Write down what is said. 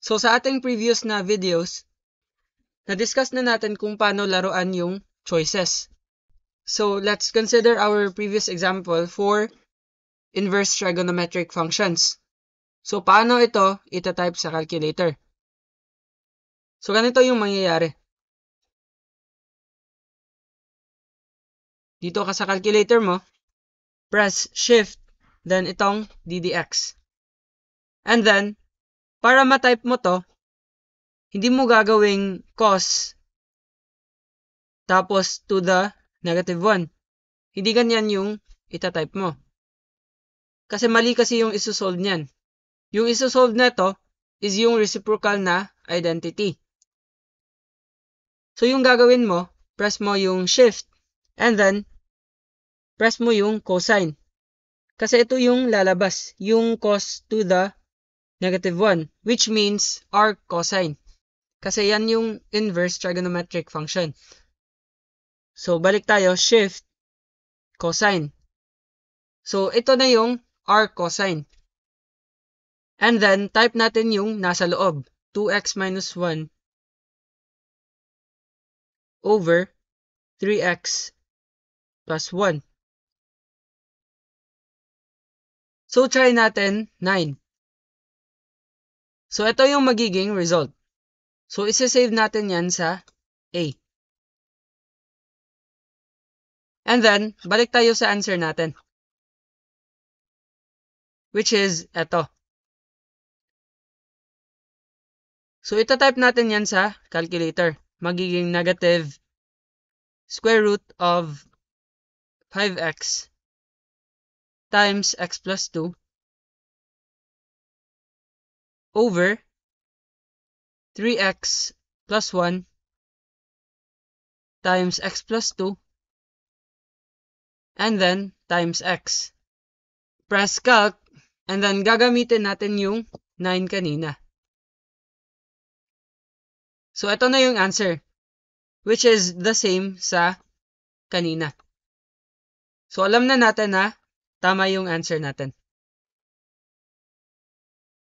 So sa ating previous na videos, na-discuss na natin kung paano laruan yung choices. So let's consider our previous example for inverse trigonometric functions. So paano ito itatype sa calculator? So ganito yung mangyayari. Dito ka sa calculator mo, press shift, then itong ddx. And then, para ma-type mo to, hindi mo gagawing cos tapos to the negative 1. Hindi ganyan yung itatype mo. Kasi mali kasi yung isosolve niyan. Yung isosolve neto is yung reciprocal na identity. So yung gagawin mo, press mo yung shift and then press mo yung cosine. Kasi ito yung lalabas, yung cos to the negative 1, which means arc cosine. Kasi yan yung inverse trigonometric function. So balik tayo, shift, cosine. So ito na yung arc cosine. And then type natin yung nasa loob, 2x minus 1 over 3x plus 1. So try natin 9. So ito yung magiging result. So isa-save natin yan sa A. And then balik tayo sa answer natin, which is ito. So ito-type natin yan sa calculator. Magiging negative square root of 5x times x plus 2 over 3x plus 1 times x plus 2 and then times x. Press calc and then gagamitin natin yung 9 kanina. So ito na yung answer, which is the same sa kanina. So alam na natin na tama yung answer natin.